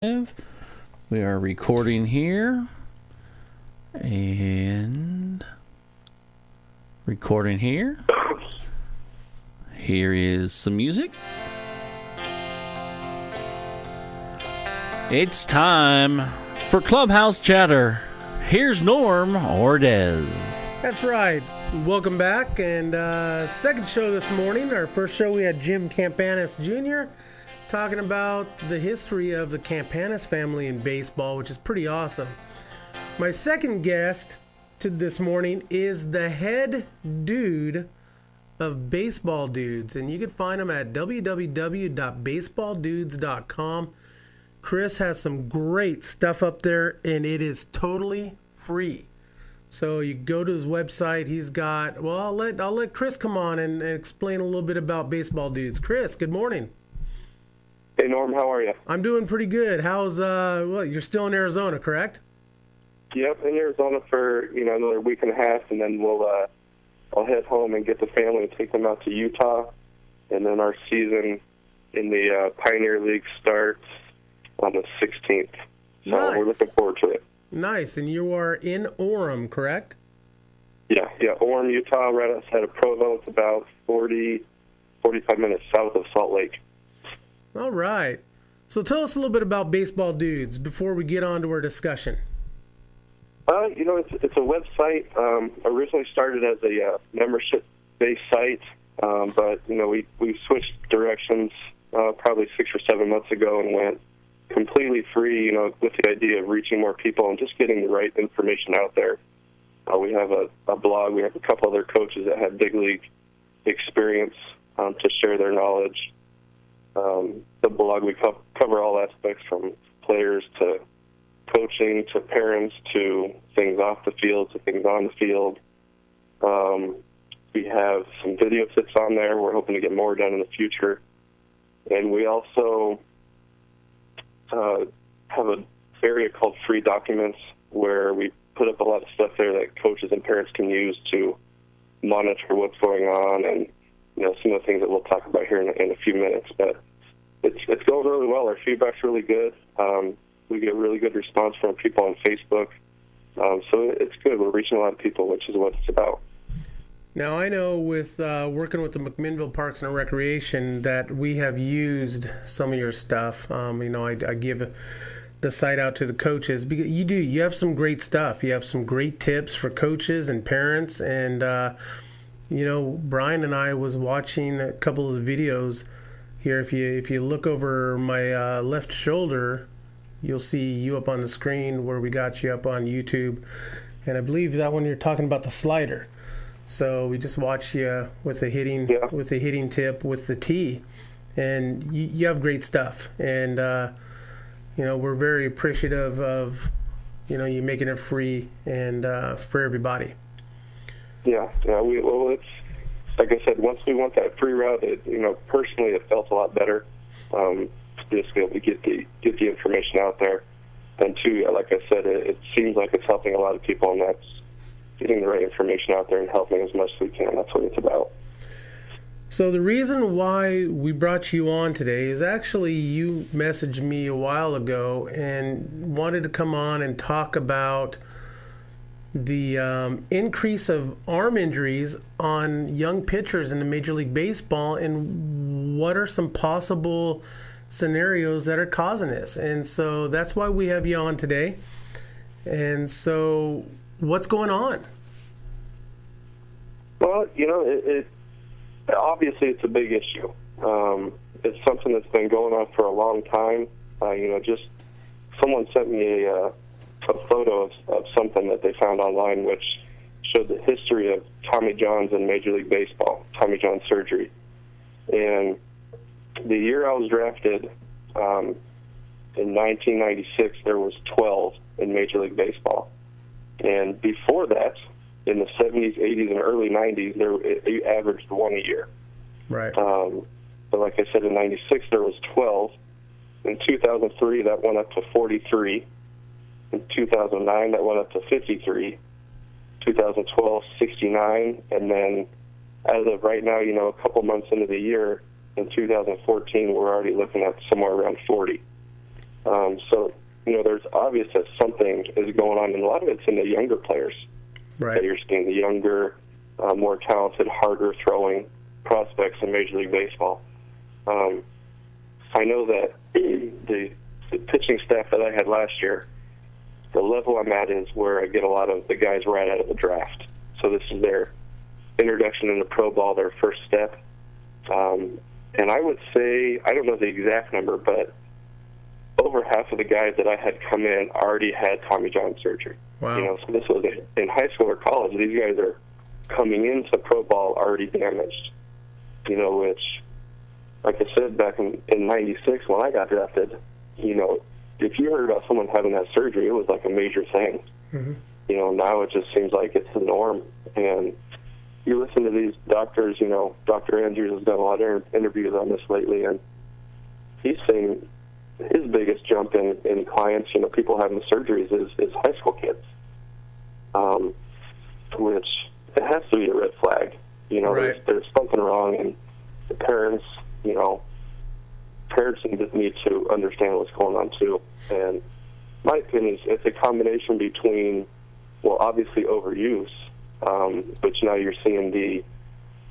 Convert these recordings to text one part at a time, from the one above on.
We are recording here and recording here. Here is some music. It's time for Clubhouse Chatter. Here's Norm or Des. That's right. Welcome back. And second show this morning. Our first show we had Jim Campanis Jr. talking about the history of the Campanis family in baseball, which is pretty awesome. My second guest to this morning is the head dude of Baseball Dudes, and you can find him at www.baseballdudes.com. Chris has some great stuff up there, and it is totally free. So you go to his website. He's got, well, I'll let Chris come on and explain a little bit about Baseball Dudes. Chris, good morning. Hey, Norm, how are you? I'm doing pretty good. How's, you're still in Arizona, correct? Yep, in Arizona for, another week and a half, and then I'll head home and get the family and take them out to Utah. And then our season in the Pioneer League starts on the 16th. So Nice. We're looking forward to it. Nice. And you are in Orem, correct? Yeah, Orem, Utah, right outside of Provo. It's about 45 minutes south of Salt Lake. All right. So tell us a little bit about Baseball Dudes before we get on to our discussion. It's a website. Originally started as a membership-based site, but we switched directions probably 6 or 7 months ago and went completely free. With the idea of reaching more people and just getting the right information out there. We have a blog. We have a couple other coaches that have big league experience to share their knowledge. The blog, we cover all aspects from players to coaching to parents to things off the field to things on the field. We have some video tips on there. We're hoping to get more done in the future. And we also have an area called Free Documents where we put up a lot of stuff there that coaches and parents can use to monitor what's going on and some of the things that we'll talk about here in a few minutes. But it's going really well. Our feedback's really good. We get really good response from people on Facebook. So it's good. We're reaching a lot of people, which is what it's about. Now, I know with working with the McMinnville Parks and Recreation that we have used some of your stuff. I give the site out to the coaches because you have some great stuff. You have some great tips for coaches and parents. And, Brian and I was watching a couple of the videos here. If you look over my left shoulder, you'll see you up on the screen where we got you up on YouTube. And I believe that one you're talking about the slider. So we just watched you with the hitting tip with the tee, and you have great stuff. And we're very appreciative of you making it free and for everybody. Yeah. It's like I said. Once we went that free route, personally, it felt a lot better. Just be able to get the information out there, and two, like I said, it seems like it's helping a lot of people, and that's getting the right information out there and helping as much as we can. That's what it's about. So the reason why we brought you on today is actually you messaged me a while ago and wanted to come on and talk about the increase of arm injuries on young pitchers in the Major League Baseball and what are some possible scenarios that are causing this. And so that's why we have you on today. And so what's going on? Well, obviously it's a big issue. It's something that's been going on for a long time. Just someone sent me a photo of something that they found online which showed the history of Tommy Johns in Major League Baseball, Tommy John surgery. And the year I was drafted, in 1996, there was 12 in Major League Baseball. And before that, in the 70s, 80s, and early 90s, you averaged one a year. Right. But like I said, in 96, there was 12. In 2003, that went up to 43. In 2009, that went up to 53. 2012, 69. And then as of right now, a couple months into the year, in 2014, we're already looking at somewhere around 40. So, there's obvious that something is going on, and a lot of it's in the younger players. Right. That you're seeing the younger, more talented, harder throwing prospects in Major League Baseball. I know that the pitching staff that I had last year, the level I'm at is where I get a lot of the guys right out of the draft. So this is their introduction into pro ball, their first step. And I would say, I don't know the exact number, but over half of the guys that I had come in already had Tommy John surgery. Wow. So this was in high school or college. These guys are coming into pro ball already damaged, which, like I said, back in 96 when I got drafted, if you heard about someone having that surgery, it was like a major thing. Mm-hmm. Now it just seems like it's the norm. And you listen to these doctors, Dr. Andrews has done a lot of interviews on this lately, and he's saying his biggest jump in clients, people having surgeries is high school kids, which it has to be a red flag. Right. There's something wrong, and the parents, parents need to understand what's going on too. And my opinion is it's a combination between, well, obviously overuse, which now you're seeing the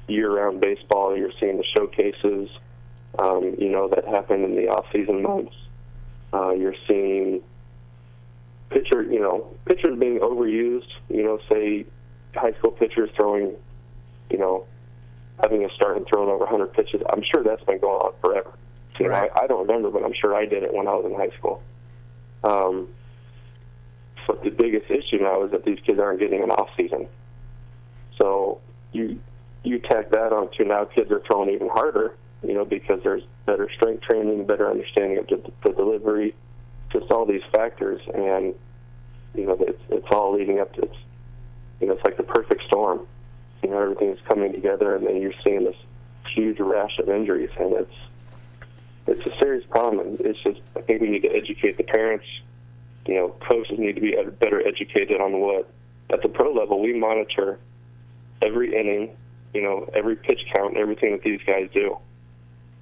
year-round baseball, you're seeing the showcases, that happen in the off-season months. You're seeing pitchers being overused, say high school pitchers throwing, having a start and throwing over 100 pitches. I'm sure that's been going on forever. Right. I don't remember, but I'm sure I did it when I was in high school. But the biggest issue now is that these kids aren't getting an off season. So you tack that on to now kids are throwing even harder, because there's better strength training, better understanding of the delivery, just all these factors, and it's all leading up to it's like the perfect storm. Everything's coming together, and then you're seeing this huge rash of injuries, and it's a serious problem. And it's just, I think we need to educate the parents. Coaches need to be better educated on what, at the pro level, we monitor every inning, every pitch count, everything that these guys do.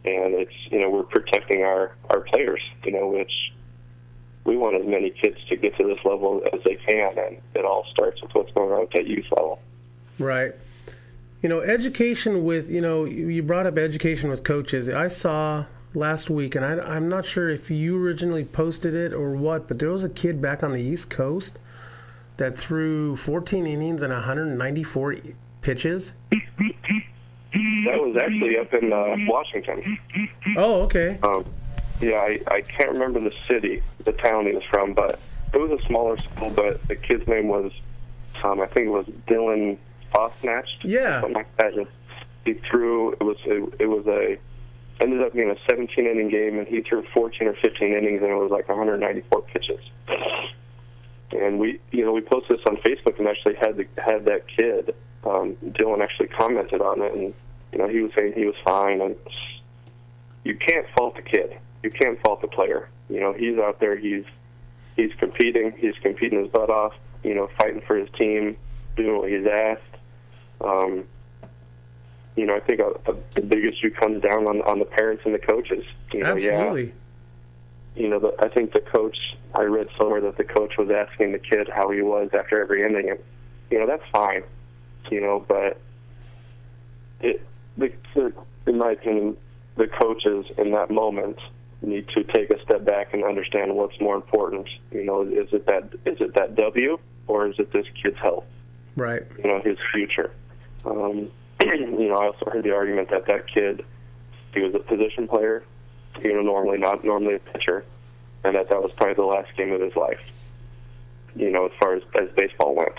And it's, we're protecting our players, which we want as many kids to get to this level as they can, and it all starts with what's going on at that youth level. Right. Education with, you brought up education with coaches. I saw last week, and I'm not sure if you originally posted it or what, but there was a kid back on the East Coast that threw 14 innings and 194 pitches. That was actually up in Washington. Oh, okay. I can't remember the town he was from, but it was a smaller school, but the kid's name was, I think it was Dylan Fosnatched. Yeah. Something like that. He threw, ended up being a 17-inning game, and he threw 14 or 15 innings, and it was like 194 pitches. And we posted this on Facebook and actually had that kid, Dylan actually commented on it, and he was saying he was fine, and you can't fault the kid. You can't fault the player. He's out there, he's competing his butt off, fighting for his team, doing what he's asked. I think the big issue comes down on the parents and the coaches. Absolutely. I think the coach, I read somewhere that the coach was asking the kid how he was after every inning, and that's fine, but in my opinion, the coaches in that moment need to take a step back and understand what's more important. Is it that W, or is it this kid's health? Right. His future. I also heard the argument that kid, he was a position player, not normally a pitcher, and that was probably the last game of his life, as far as baseball went.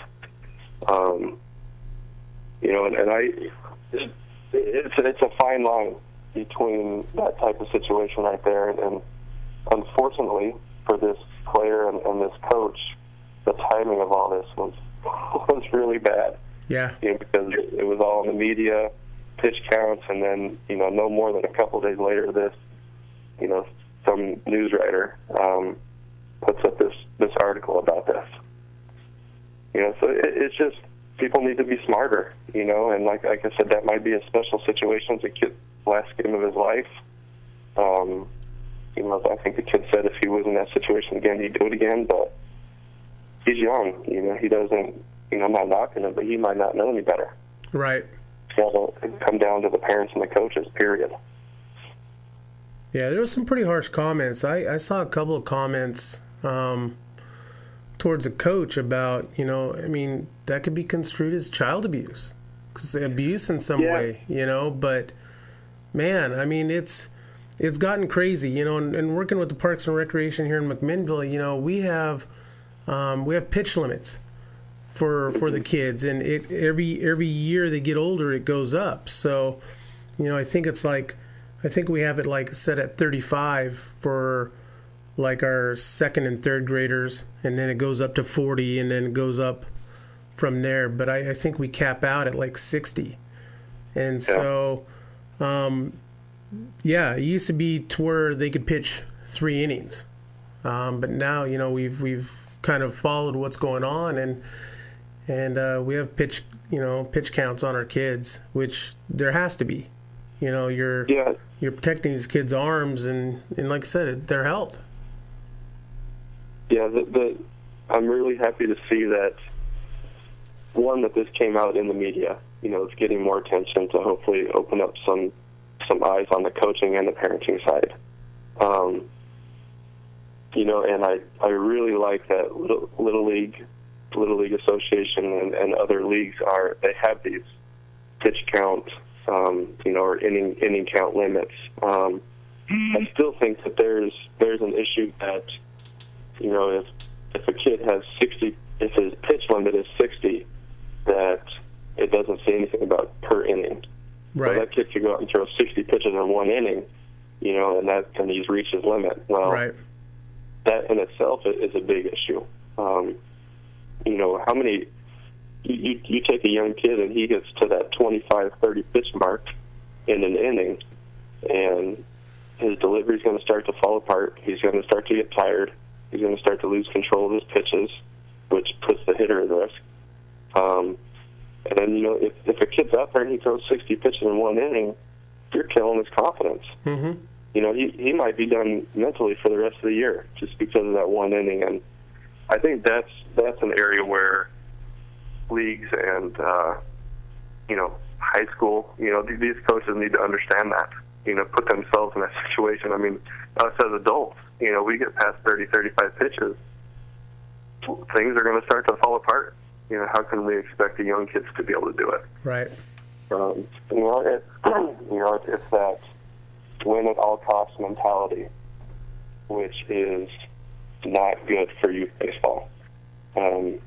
It's a fine line between that type of situation right there, and unfortunately for this player and this coach, the timing of all this was really bad. Yeah. Because it was all in the media, pitch counts, and then, no more than a couple of days later, this, some news writer puts up this article about this. So it's just, people need to be smarter, and like I said, that might be a special situation. It's a kid's last game of his life. I think the kid said if he was in that situation again, he'd do it again, but he's young. He doesn't, I'm not knocking him, but he might not know any better. Right. So it'll come down to the parents and the coaches, period. Yeah, there was some pretty harsh comments. I saw a couple of comments towards the coach about, that could be construed as child abuse. Abuse in some way, but man, it's gotten crazy, and working with the Parks and Recreation here in McMinnville, we have pitch limits for the kids, and every year they get older, it goes up. So, I think we have it set at 35 for our second and third graders, and then it goes up to 40, and then it goes up from there. But I think we cap out at 60. And so, it used to be to where they could pitch 3 innings. But now, we've kind of followed what's going on, and we have pitch counts on our kids, which there has to be. You're protecting these kids' arms and like I said, their health. Yeah, I'm really happy to see that, one, that this came out in the media. It's getting more attention to hopefully open up some eyes on the coaching and the parenting side. And I really like that Little League Association and other leagues they have these pitch count, or inning count limits. I still think that there's an issue that, if a kid has 60, if his pitch limit is 60, that it doesn't say anything about per inning. Right. So that kid could go out and throw 60 pitches in 1 inning, and he's reached his limit. Well, right. That in itself is a big issue. How many, you take a young kid and he gets to that 25, 30 pitch mark in an inning, and his delivery's going to start to fall apart. He's going to start to get tired. He's going to start to lose control of his pitches, which puts the hitter at risk. And then, if a kid's out there and he throws 60 pitches in 1 inning, you're killing his confidence. Mm-hmm. He might be done mentally for the rest of the year just because of that 1 inning. And I think that's an area where leagues and, high school, these coaches need to understand that, put themselves in that situation. Us as adults, we get past 30, 35 pitches, things are going to start to fall apart. How can we expect the young kids to be able to do it? Right. It's that win at all costs mentality, which is not good for youth baseball. There's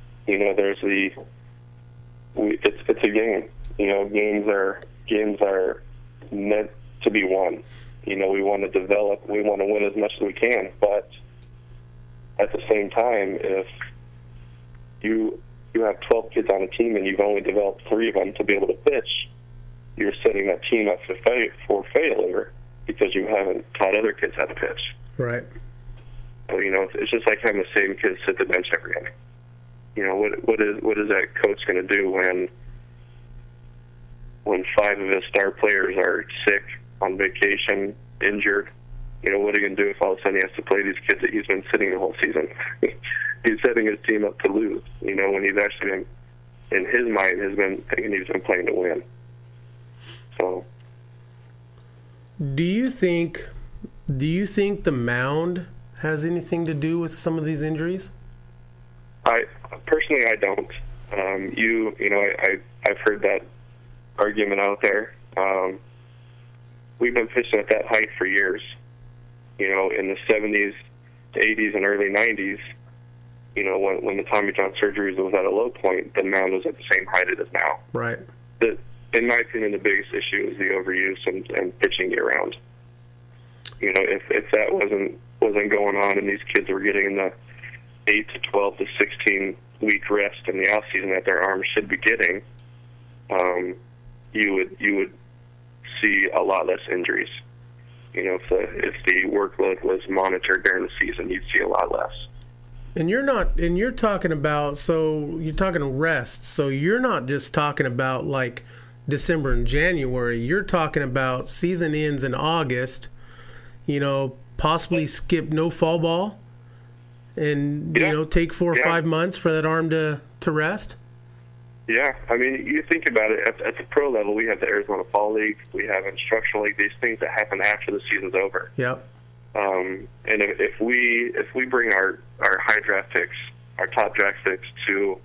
it's a game. Games are meant to be won. We want to develop, we want to win as much as we can, but at the same time, if you have 12 kids on a team and you've only developed 3 of them to be able to pitch, you're setting that team up for failure because you haven't taught other kids how to pitch. Right. So, it's just like having the same kids sit the bench every inning. What is that coach going to do when 5 of his star players are sick, on vacation, injured? What are you going to do if all of a sudden he has to play these kids that he's been sitting the whole season? He's setting his team up to lose, when he's actually been, in his mind, has been thinking he's been playing to win. So, do you think the mound has anything to do with some of these injuries? I don't. I've heard that argument out there. We've been pitching at that height for years. In the 70s, 80s, and early 90s, when the Tommy John surgeries was at a low point, the mound was at the same height it is now. Right. In my opinion, the biggest issue is the overuse and pitching year-round. If that wasn't going on and these kids were getting in the 8 to 12 to 16 week rest in the off season that their arms should be getting, you would see a lot less injuries. If the workload was monitored during the season, you'd see a lot less. And you're talking about, so you're talking rest. So you're not just talking about like December and January. You're talking about season ends in August, possibly skip no fall ball and take 4 or 5 months for that arm to rest? Yeah, I mean, you think about it, at the pro level, we have the Arizona Fall League, we have Instructional League, these things that happen after the season's over. Yep. And if we bring our high draft picks, our top draft picks to,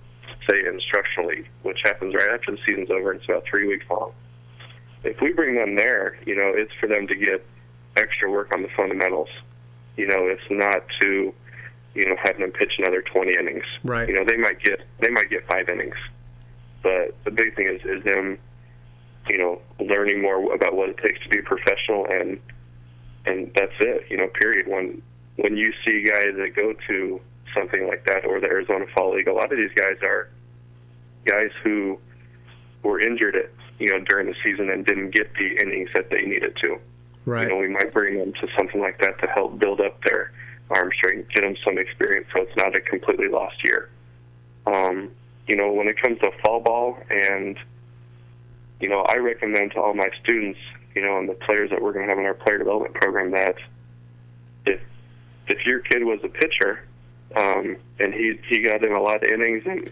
say, Instructional League, which happens right after the season's over, and it's about 3 weeks long. If we bring them there, it's for them to get extra work on the fundamentals. It's not to, have them pitch another 20 innings. Right. They might get 5 innings. But the big thing is them, learning more about what it takes to be professional, and that's it, period. When you see guys that go to something like that, or the Arizona Fall League, a lot of these guys are guys who were injured during the season and didn't get the innings that they needed to. Right. We might bring them to something like that to help build up their arm strength, get them some experience, so it's not a completely lost year. When it comes to fall ball, and I recommend to all my students, and the players that we're going to have in our player development program, that if your kid was a pitcher, and he got in a lot of innings, and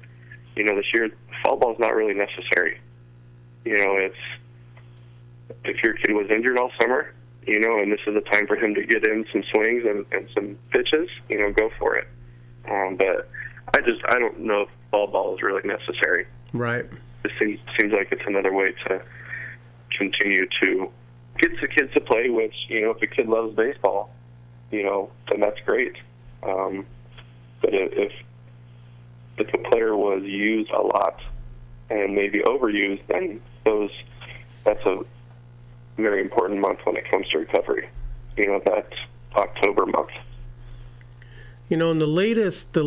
this year fall ball is not really necessary. It's if your kid was injured all summer, and this is the time for him to get in some swings and some pitches, go for it. But I don't know if fall ball is really necessary. Right. It seems like it's another way to continue to get the kids to play, which, if a kid loves baseball, then that's great. But if a player was used a lot and maybe overused, then that's a very important month when it comes to recovery. That October month. And the latest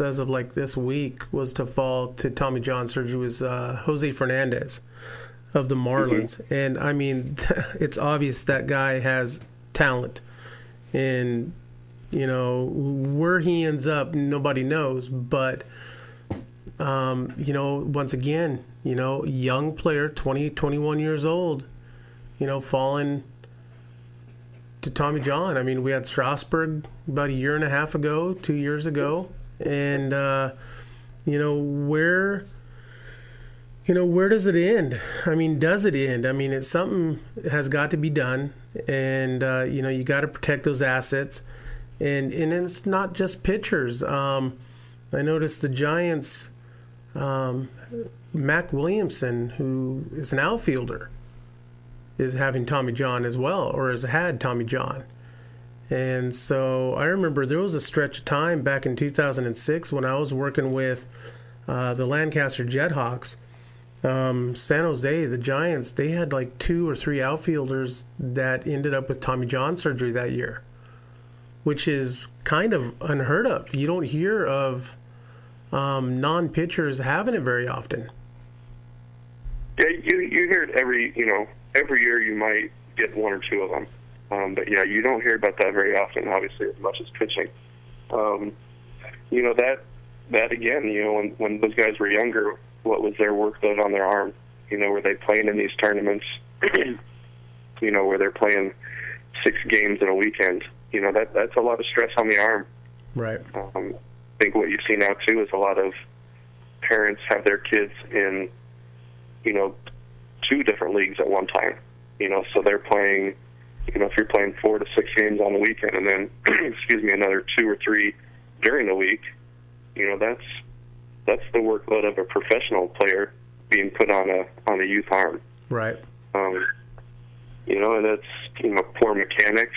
as of like this week was to fall to Tommy John surgery was Jose Fernandez of the Marlins. Mm-hmm. And I mean, it's obvious that guy has talent, and where he ends up, nobody knows. But once again, young player, 20, 21 years old, falling to Tommy John. I mean, we had Strasburg about a year and a half ago, 2 years ago, and where does it end? I mean, does it end? I mean, it's something has got to be done, and you got to protect those assets, and it's not just pitchers. I noticed the Giants, Mac Williamson, who is an outfielder, is having Tommy John as well, or has had Tommy John. And so I remember there was a stretch of time back in 2006 when I was working with the Lancaster Jethawks. San Jose, the Giants, they had like 2 or 3 outfielders that ended up with Tommy John surgery that year, which is kind of unheard of. You don't hear of non-pitchers having it very often. Yeah, you hear it every year. You might get 1 or 2 of them, but yeah, you don't hear about that very often. Obviously, as much as pitching. That again. When those guys were younger, what was their workload on their arm? Were they playing in these tournaments? Where they're playing 6 games in a weekend. That's a lot of stress on the arm. Right. I think what you see now too is a lot of parents have their kids in 2 different leagues at one time. So they're playing, if you're playing 4 to 6 games on the weekend, and then, another 2 or 3 during the week, that's the workload of a professional player being put on a youth arm. Right. And it's, poor mechanics,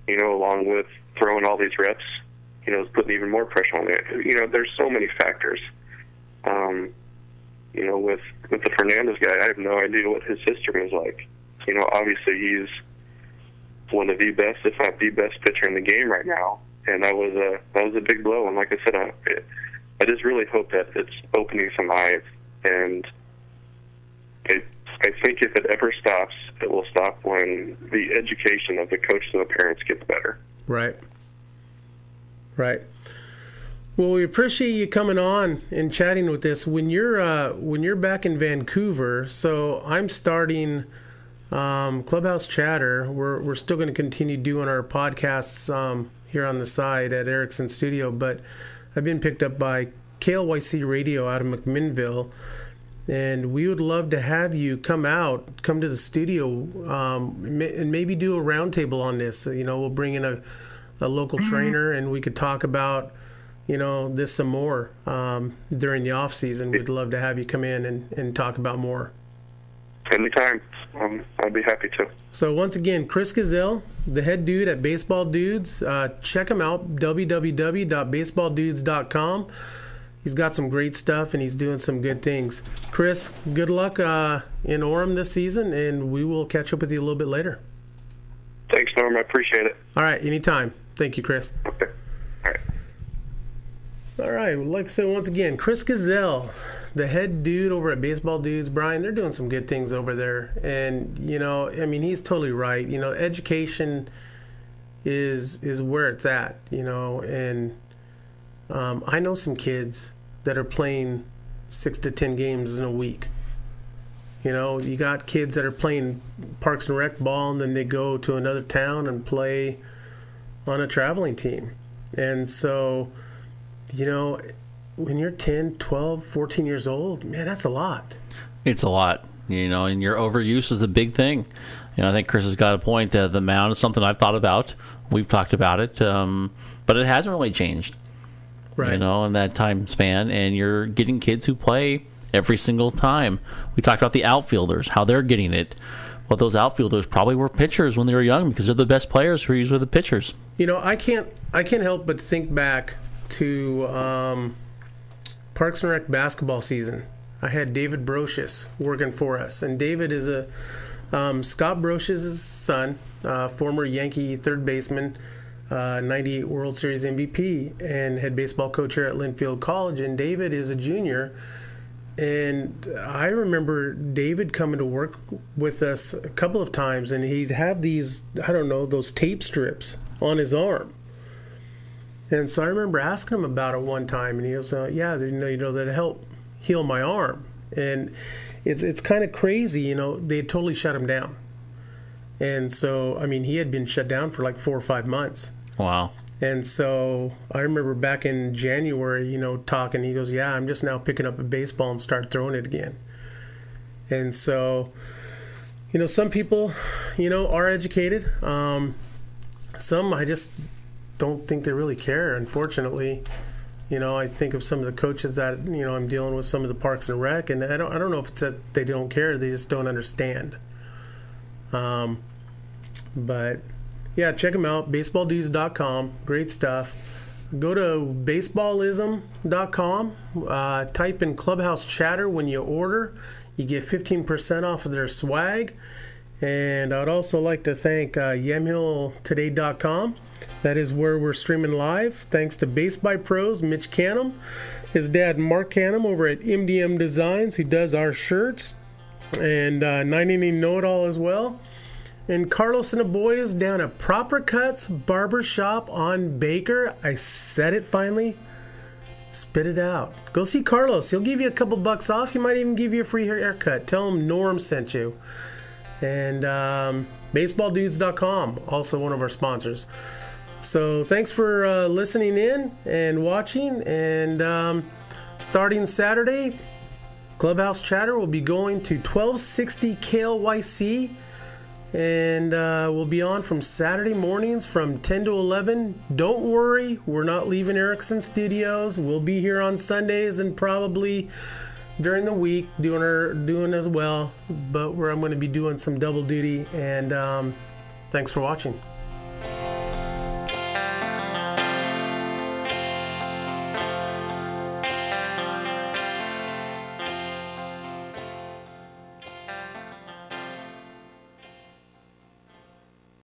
along with throwing all these reps, is putting even more pressure on it. There's so many factors. With the Fernandez guy, I have no idea what his history is like. Obviously he's one of the best, if not the best pitcher in the game right now, and that was a big blow. And like I said, I just really hope that it's opening some eyes, and I think if it ever stops, it will stop when the education of the coaches and the parents gets better. Right. Right. Well, we appreciate you coming on and chatting with us. When you're back in Vancouver, so I'm starting Clubhouse Chatter, we're still going to continue doing our podcasts here on the side at Erickson Studio, but I've been picked up by KLYC Radio out of McMinnville, and we would love to have you come to the studio, and maybe do a roundtable on this. We'll bring in a local trainer, and we could talk about this some more during the off season. We'd love to have you come in and talk about more. Anytime. I'd be happy to. So once again, Chris Gissell, the head dude at Baseball Dudes. Check him out, www.baseballdudes.com. He's got some great stuff, and he's doing some good things. Chris, good luck in Orem this season, and we will catch up with you a little bit later. Thanks, Norm. I appreciate it. All right, anytime. Thank you, Chris. Okay. All right. All right, like I said, once again, Chris Gissell, the head dude over at Baseball Dudes. Brian, they're doing some good things over there. And, he's totally right. Education is where it's at, and I know some kids that are playing 6 to 10 games in a week. You got kids that are playing Parks and Rec ball, and then they go to another town and play on a traveling team. And so, when you're 10, 12, 14 years old, man, that's a lot. It's a lot, and your overuse is a big thing. I think Chris has got a point. The mound is something I've thought about. We've talked about it, but it hasn't really changed. Right. In that time span, and you're getting kids who play every single time. We talked about the outfielders, how they're getting it. Well, those outfielders probably were pitchers when they were young, because they're the best players who are usually the pitchers. I can't help but think back to Parks and Rec basketball season. I had David Brocious working for us, and David is Scott Brocious' son, former Yankee third baseman, 98 World Series MVP, and head baseball coach here at Linfield College. And David is a junior, and I remember David coming to work with us a couple of times, and he'd have these, those tape strips on his arm. And so I remember asking him about it one time, and he was, that'd help heal my arm. And it's kind of crazy, they totally shut him down. And so, he had been shut down for like 4 or 5 months. Wow. And so I remember back in January, talking, he goes, yeah, I'm just now picking up a baseball and start throwing it again. And so, some people, are educated. Some I just don't think they really care, unfortunately. I think of some of the coaches that, I'm dealing with, some of the Parks and Rec, and I don't know if it's that they don't care, they just don't understand. But yeah, check them out, baseballdudes.com. Great stuff. Go to baseballism.com. Type in Clubhouse Chatter when you order. You get 15% off of their swag. And I'd also like to thank yamhilltoday.com. That is where we're streaming live. Thanks to Base by Pros, Mitch Canham, his dad Mark Canham over at MDM Designs, who does our shirts, and 980 Know-It-All as well. And Carlos and the boys down at Proper Cuts Barber Shop on Baker. I said it finally. Spit it out. Go see Carlos. He'll give you a couple bucks off. He might even give you a free haircut. Tell him Norm sent you. And baseballdudes.com, also one of our sponsors. So thanks for listening in and watching. And starting Saturday, Clubhouse Chatter will be going to 1260 KLYC. And we'll be on from Saturday mornings from 10 to 11. Don't worry, we're not leaving Erickson Studios. We'll be here on Sundays and probably during the week doing as well. But I'm going to be doing some double duty. And thanks for watching.